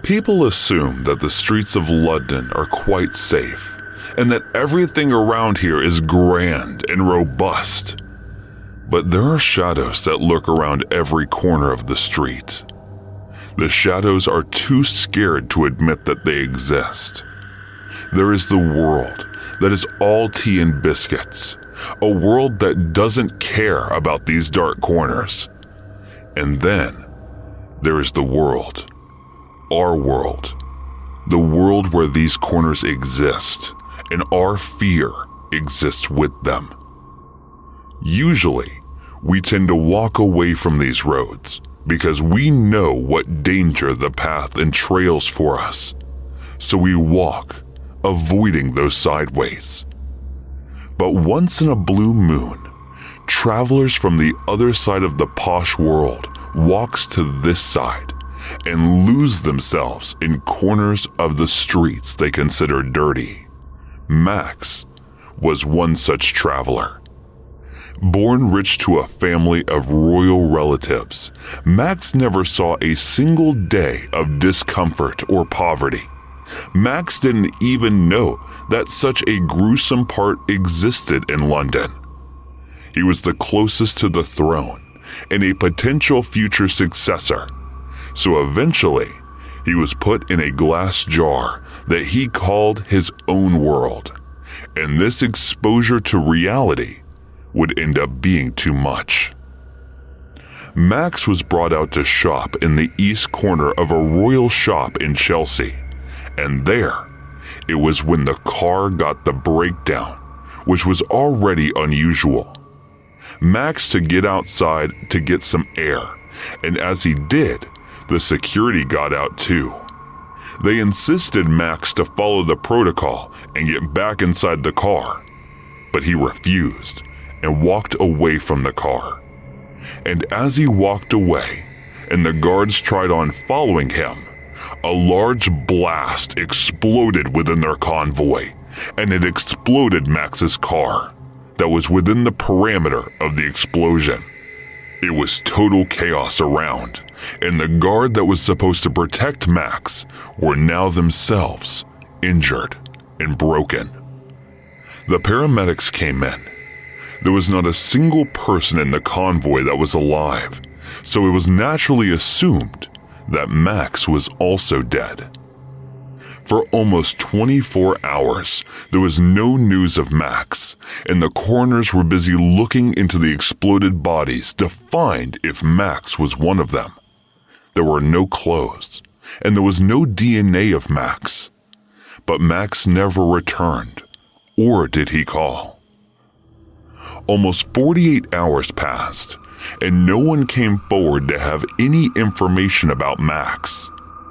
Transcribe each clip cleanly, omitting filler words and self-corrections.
People assume that the streets of London are quite safe and that everything around here is grand and robust. But there are shadows that lurk around every corner of the street. The shadows are too scared to admit that they exist. There is the world that is all tea and biscuits, a world that doesn't care about these dark corners. And then there is the world, our world, the world where these corners exist and our fear exists with them. Usually, we tend to walk away from these roads because we know what danger the path entrails for us. So we walk, avoiding those sideways. But once in a blue moon, travelers from the other side of the posh world walks to this side and lose themselves in corners of the streets they consider dirty. Max was one such traveler. Born rich to a family of royal relatives, Max never saw a single day of discomfort or poverty. Max didn't even know that such a gruesome part existed in London. He was the closest to the throne and a potential future successor, so eventually he was put in a glass jar that he called his own world, and this exposure to reality would end up being too much. Max was brought out to shop in the east corner of a royal shop in Chelsea, and there it was when the car got the breakdown, which was already unusual. Max to get outside to get some air, and as he did, the security got out too. They insisted Max to follow the protocol and get back inside the car, but he refused and walked away from the car. And as he walked away and the guards tried on following him, a large blast exploded within their convoy, and it exploded Max's car that was within the parameter of the explosion. It was total chaos around, and the guard that was supposed to protect Max were now themselves injured and broken. The paramedics came in. There was not a single person in the convoy that was alive, so it was naturally assumed that Max was also dead. For almost 24 hours, there was no news of Max, and the coroners were busy looking into the exploded bodies to find if Max was one of them. There were no clothes, and there was no DNA of Max. But Max never returned, or did he call. Almost 48 hours passed, and no one came forward to have any information about Max.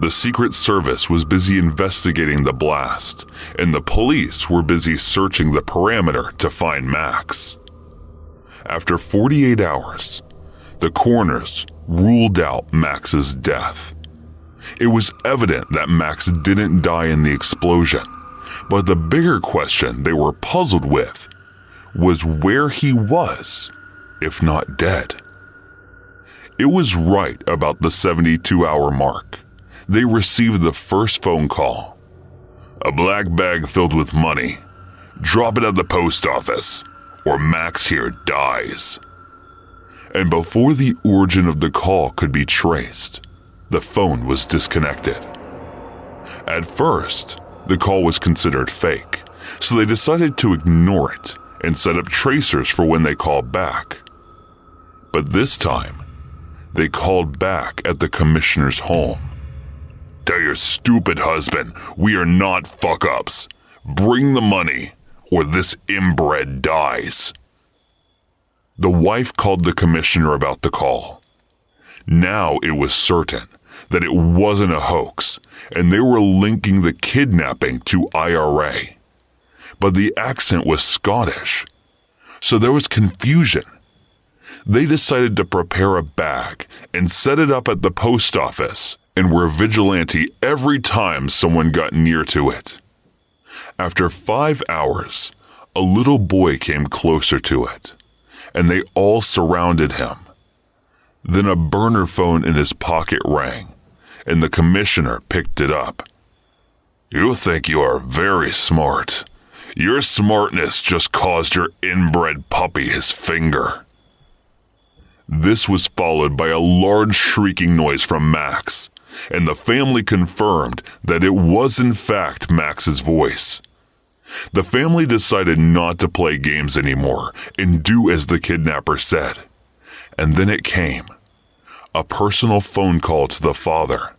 The Secret Service was busy investigating the blast, and the police were busy searching the perimeter to find Max. After 48 hours, the coroners ruled out Max's death. It was evident that Max didn't die in the explosion, but the bigger question they were puzzled with was where he was, if not dead. It was right about the 72-hour mark. They received the first phone call. "A black bag filled with money. Drop it at the post office, or Max here dies." And before the origin of the call could be traced, the phone was disconnected. At first, the call was considered fake, so they decided to ignore it and set up tracers for when they called back. But this time, they called back at the commissioner's home. "Tell your stupid husband we are not fuck-ups. Bring the money, or this inbred dies." The wife called the commissioner about the call. Now it was certain that it wasn't a hoax, and they were linking the kidnapping to IRA. But the accent was Scottish, so there was confusion. They decided to prepare a bag and set it up at the post office and were vigilante every time someone got near to it. After 5 hours, a little boy came closer to it, and they all surrounded him. Then a burner phone in his pocket rang, and the commissioner picked it up. "You think you are very smart. Your smartness just caused your inbred puppy his finger." This was followed by a large shrieking noise from Max, and the family confirmed that it was in fact Max's voice. The family decided not to play games anymore and do as the kidnapper said. And then it came. A personal phone call to the father.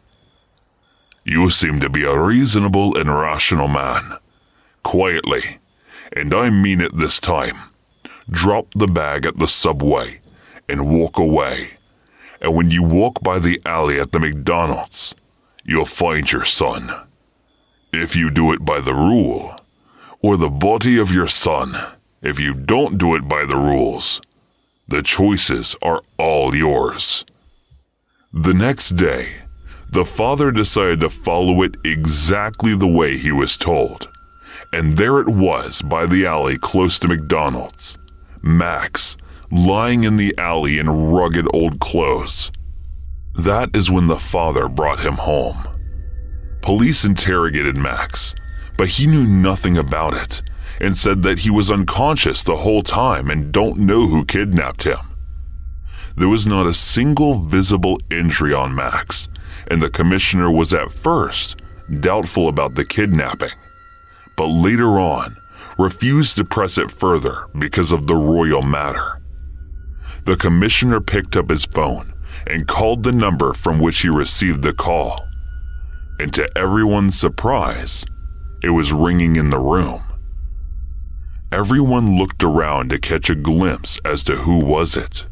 "You seem to be a reasonable and rational man. Quietly, and I mean it this time, drop the bag at the subway and walk away. And when you walk by the alley at the McDonald's, you'll find your son. If you do it by the rule, or the body of your son, if you don't do it by the rules, the choices are all yours." The next day, the father decided to follow it exactly the way he was told. And there it was by the alley close to McDonald's. Max, lying in the alley in rugged old clothes. That is when the father brought him home. Police interrogated Max, but he knew nothing about it and said that he was unconscious the whole time and don't know who kidnapped him. There was not a single visible injury on Max, and the commissioner was at first doubtful about the kidnapping, but later on refused to press it further because of the royal matter. The commissioner picked up his phone and called the number from which he received the call. And to everyone's surprise, it was ringing in the room. Everyone looked around to catch a glimpse as to who was it.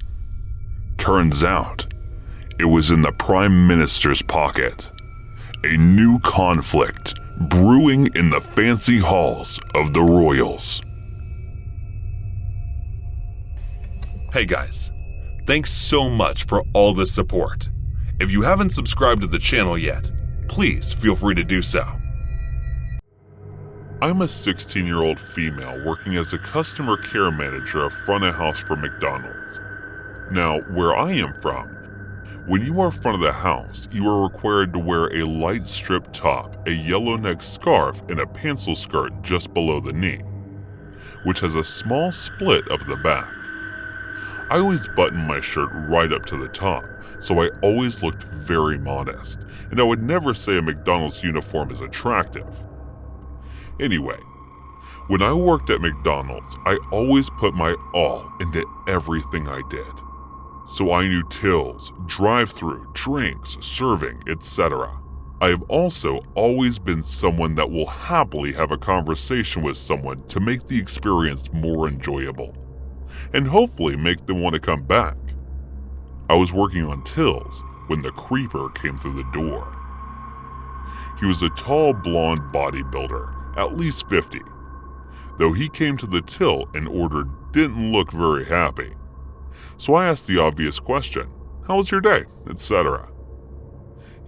Turns out, it was in the Prime Minister's pocket. A new conflict brewing in the fancy halls of the royals. Hey guys, thanks so much for all the support. If you haven't subscribed to the channel yet, please feel free to do so. I'm a 16-year-old female working as a customer care manager of front of house for McDonald's. Now, where I am from, when you are front of the house, you are required to wear a light strip top, a yellow neck scarf, and a pencil skirt just below the knee, which has a small split up the back. I always button my shirt right up to the top, so I always looked very modest, and I would never say a McDonald's uniform is attractive. Anyway, when I worked at McDonald's, I always put my all into everything I did. So I knew tills, drive-through, drinks, serving, etc. I have also always been someone that will happily have a conversation with someone to make the experience more enjoyable, and hopefully make them want to come back. I was working on tills when the creeper came through the door. He was a tall blonde bodybuilder, at least 50. Though he came to the till and order didn't look very happy. So I asked the obvious question, "How was your day?" etc.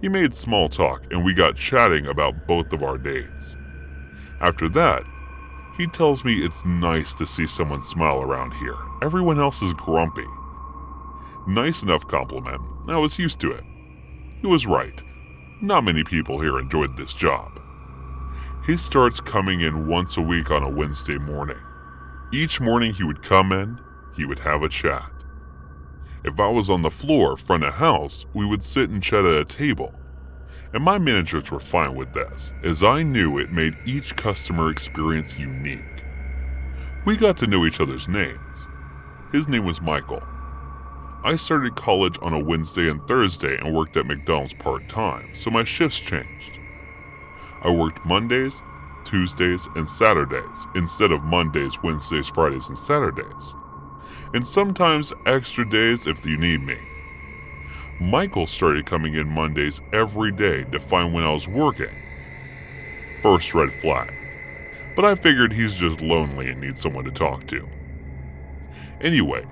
He made small talk and we got chatting about both of our dates. After that, he tells me it's nice to see someone smile around here. Everyone else is grumpy. Nice enough compliment. I was used to it. He was right. Not many people here enjoyed this job. He starts coming in once a week on a Wednesday morning. Each morning he would come in, he would have a chat. If I was on the floor front of house, we would sit and chat at a table. And my managers were fine with this, as I knew it made each customer experience unique. We got to know each other's names. His name was Michael. I started college on a Wednesday and Thursday and worked at McDonald's part-time, so my shifts changed. I worked Mondays, Tuesdays, and Saturdays instead of Mondays, Wednesdays, Fridays, and Saturdays. And sometimes extra days if you need me. Michael started coming in Mondays every day to find when I was working. First red flag, but I figured he's just lonely and needs someone to talk to. Anyway,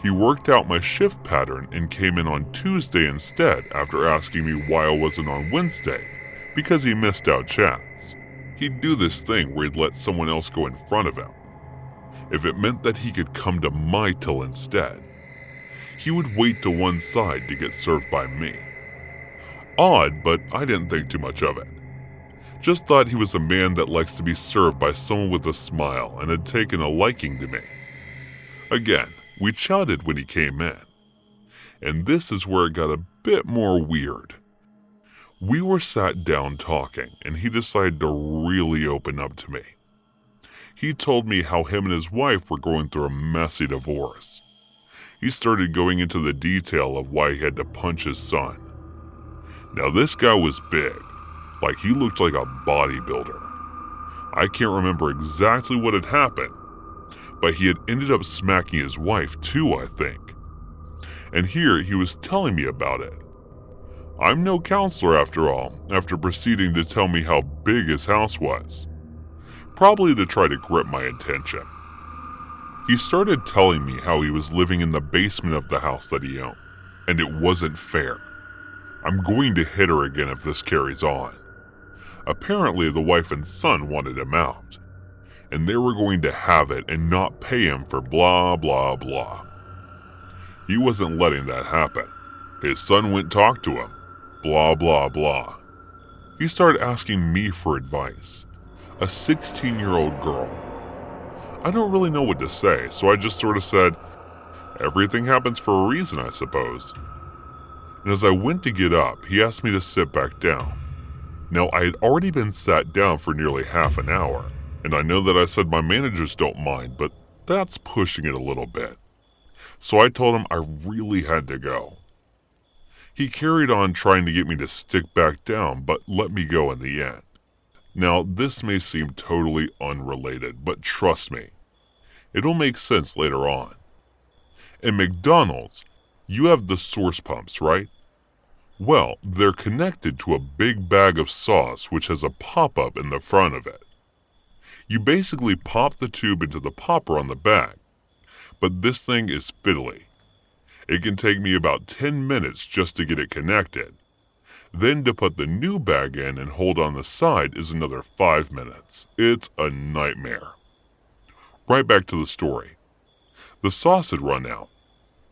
he worked out my shift pattern and came in on Tuesday instead after asking me why I wasn't on Wednesday, because he missed out chats. He'd do this thing where he'd let someone else go in front of him. If it meant that he could come to my till instead, he would wait to one side to get served by me. Odd, but I didn't think too much of it. Just thought he was a man that likes to be served by someone with a smile and had taken a liking to me. Again, we chatted when he came in. And this is where it got a bit more weird. We were sat down talking, and he decided to really open up to me. He told me how him and his wife were going through a messy divorce. He started going into the detail of why he had to punch his son. Now this guy was big, like he looked like a bodybuilder. I can't remember exactly what had happened, but he had ended up smacking his wife too, I think. And here he was telling me about it. I'm no counselor after all, after proceeding to tell me how big his house was. Probably to try to grip my attention. He started telling me how he was living in the basement of the house that he owned, and it wasn't fair. I'm going to hit her again if this carries on. Apparently the wife and son wanted him out, and they were going to have it and not pay him for blah blah blah. He wasn't letting that happen. His son went talk to him. Blah blah blah. He started asking me for advice. A 16-year-old girl. I don't really know what to say, so I just sort of said, everything happens for a reason, I suppose. And as I went to get up, he asked me to sit back down. Now, I had already been sat down for nearly half an hour, and I know that I said my managers don't mind, but that's pushing it a little bit. So I told him I really had to go. He carried on trying to get me to stick back down, but let me go in the end. Now, this may seem totally unrelated, but trust me, it'll make sense later on. In McDonald's, you have the sauce pumps, right? Well, they're connected to a big bag of sauce which has a pop-up in the front of it. You basically pop the tube into the popper on the bag, but this thing is fiddly. It can take me about 10 minutes just to get it connected. Then to put the new bag in and hold on the side is another 5 minutes. It's a nightmare. Right back to the story. The sauce had run out,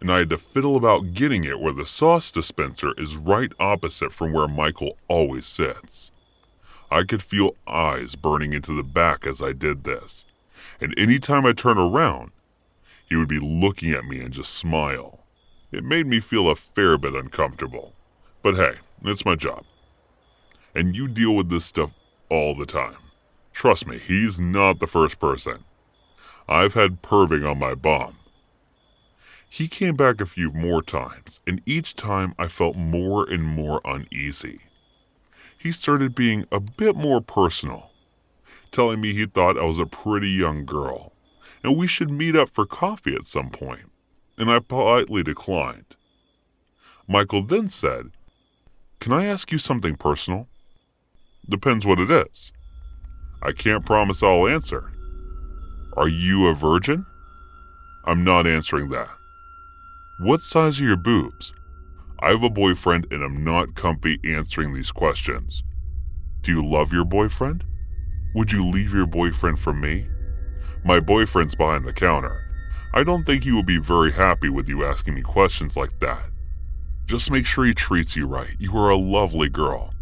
and I had to fiddle about getting it where the sauce dispenser is right opposite from where Michael always sits. I could feel eyes burning into the back as I did this, and anytime I turned around, he would be looking at me and just smile. It made me feel a fair bit uncomfortable. But hey, it's my job. And you deal with this stuff all the time. Trust me, he's not the first person. I've had perving on my bum. He came back a few more times, and each time I felt more and more uneasy. He started being a bit more personal, telling me he thought I was a pretty young girl, and we should meet up for coffee at some point, and I politely declined. Michael then said, "Can I ask you something personal?" "Depends what it is." "I can't promise I'll answer." "Are you a virgin?" "I'm not answering that." "What size are your boobs?" "I have a boyfriend and I'm not comfy answering these questions." "Do you love your boyfriend?" "Would you leave your boyfriend for me?" "My boyfriend's behind the counter. I don't think he will be very happy with you asking me questions like that. Just make sure he treats you right. You are a lovely girl.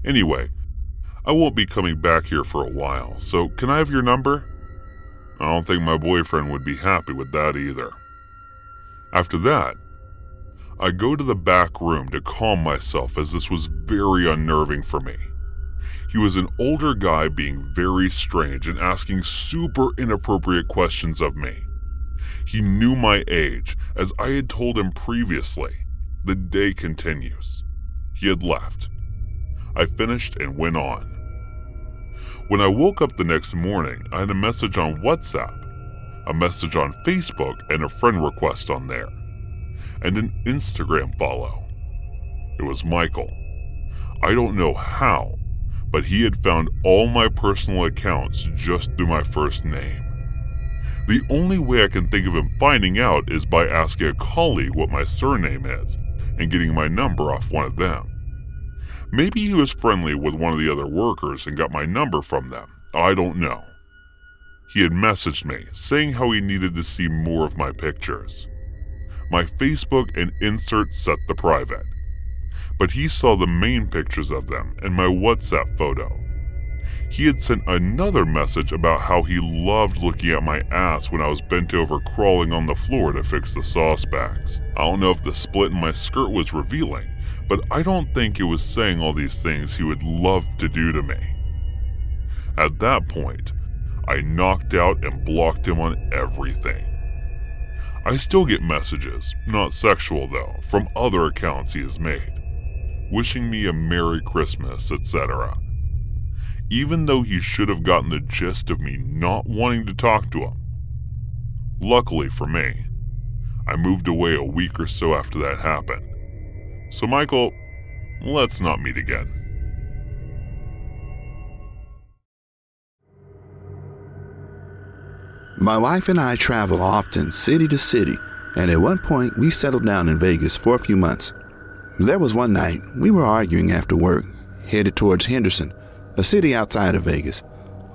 Anyway, I won't be coming back here for a while, so can I have your number?" "I don't think my boyfriend would be happy with that either." After that, I go to the back room to calm myself as this was very unnerving for me. He was an older guy being very strange and asking super inappropriate questions of me. He knew my age, as I had told him previously. The day continues. He had left. I finished and went on. When I woke up the next morning, I had a message on WhatsApp, a message on Facebook and a friend request on there, and an Instagram follow. It was Michael. I don't know how, but he had found all my personal accounts just through my first name. The only way I can think of him finding out is by asking a colleague what my surname is and getting my number off one of them. Maybe he was friendly with one of the other workers and got my number from them. I don't know. He had messaged me saying how he needed to see more of my pictures. My Facebook and insert set the private. but he saw the main pictures of them in my WhatsApp photo. He had sent another message about how he loved looking at my ass when I was bent over crawling on the floor to fix the sauce bags. I don't know if the split in my skirt was revealing, but I don't think it was saying all these things he would love to do to me. At that point, I knocked out and blocked him on everything. I still get messages, not sexual though, from other accounts he has made, wishing me a Merry Christmas, etc. Even though he should have gotten the gist of me not wanting to talk to him. Luckily for me, I moved away a week or so after that happened. So Michael, let's not meet again. My wife and I travel often city to city, and at one point we settled down in Vegas for a few months. There was one night we were arguing after work, headed towards Henderson, a city outside of Vegas.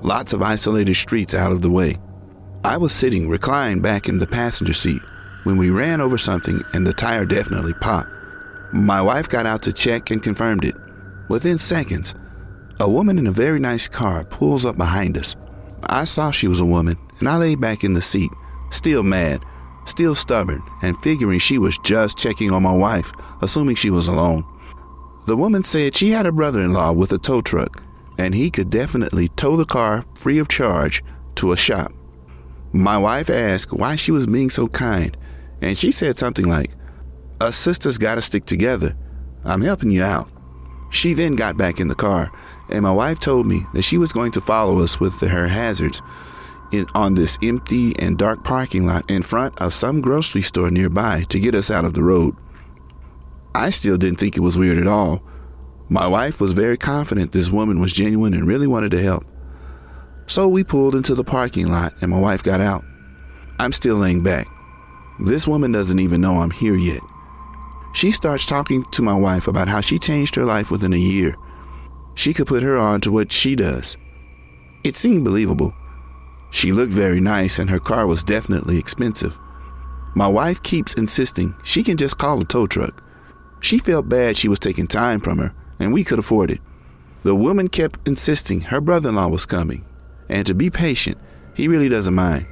Lots of isolated streets out of the way. I was sitting reclined back in the passenger seat when we ran over something and the tire definitely popped. My wife got out to check and confirmed it. Within seconds, a woman in a very nice car pulls up behind us. I saw she was a woman and I lay back in the seat, still mad, still stubborn, and figuring she was just checking on my wife, assuming she was alone. The woman said she had a brother-in-law with a tow truck and he could definitely tow the car free of charge to a shop. My wife asked why she was being so kind, and she said something like, "Us sisters gotta stick together. I'm helping you out." She then got back in the car, and my wife told me that she was going to follow us with her hazards on this empty and dark parking lot in front of some grocery store nearby to get us out of the road. I still didn't think it was weird at all. My wife was very confident this woman was genuine and really wanted to help. So we pulled into the parking lot and my wife got out. I'm still laying back. This woman doesn't even know I'm here yet. She starts talking to my wife about how she changed her life within a year. She could put her on to what she does. It seemed believable. She looked very nice and her car was definitely expensive. My wife keeps insisting she can just call a tow truck. She felt bad she was taking time from her, and we could afford it. The woman kept insisting her brother-in-law was coming, and to be patient, he really doesn't mind.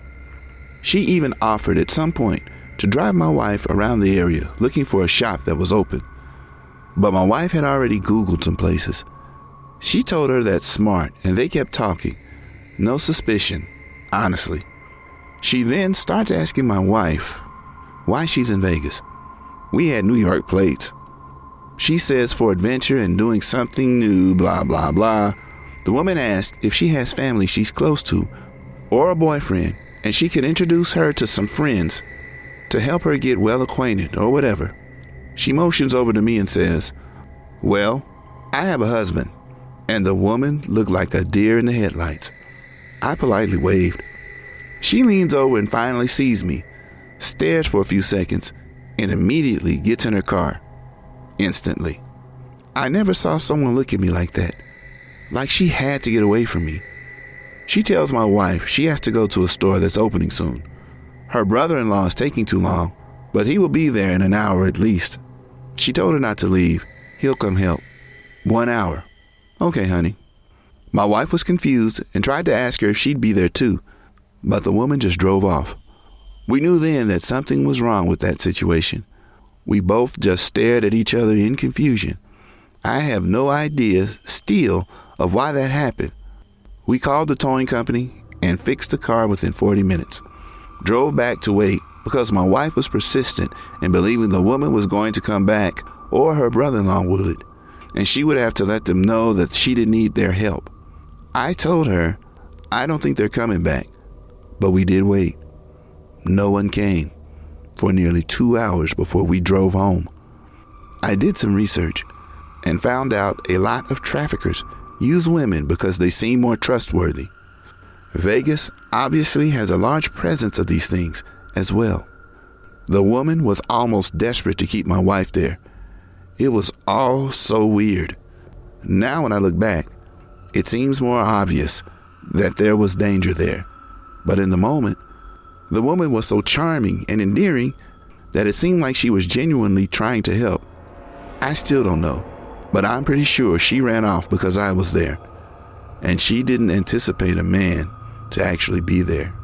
She even offered at some point to drive my wife around the area looking for a shop that was open. But my wife had already Googled some places. She told her that's smart, and they kept talking. No suspicion, honestly. She then starts asking my wife why she's in Vegas. We had New York plates. She says for adventure and doing something new, blah, blah, blah. The woman asked if she has family she's close to or a boyfriend, and she could introduce her to some friends to help her get well acquainted or whatever. She motions over to me and says, "Well, I have a husband," and the woman looked like a deer in the headlights. I politely waved. She leans over and finally sees me, stares for a few seconds, and immediately gets in her car. Instantly. I never saw someone look at me like that. Like she had to get away from me. She tells my wife she has to go to a store that's opening soon. Her brother-in-law is taking too long, but he will be there in an hour at least. She told her not to leave. He'll come help. 1 hour. Okay, honey. My wife was confused and tried to ask her if she'd be there too, but the woman just drove off. We knew then that something was wrong with that situation. We both just stared at each other in confusion. I have no idea still of why that happened. We called the towing company and fixed the car within 40 minutes. Drove back to wait because my wife was persistent in believing the woman was going to come back or her brother-in-law would, and she would have to let them know that she didn't need their help. I told her I don't think they're coming back, but we did wait. No one came for nearly 2 hours before we drove home. I did some research and found out a lot of traffickers use women because they seem more trustworthy. Vegas obviously has a large presence of these things as well. The woman was almost desperate to keep my wife there. It was all so weird. Now when I look back, it seems more obvious that there was danger there. But in the moment, the woman was so charming and endearing that it seemed like she was genuinely trying to help. I still don't know, but I'm pretty sure she ran off because I was there, and she didn't anticipate a man to actually be there.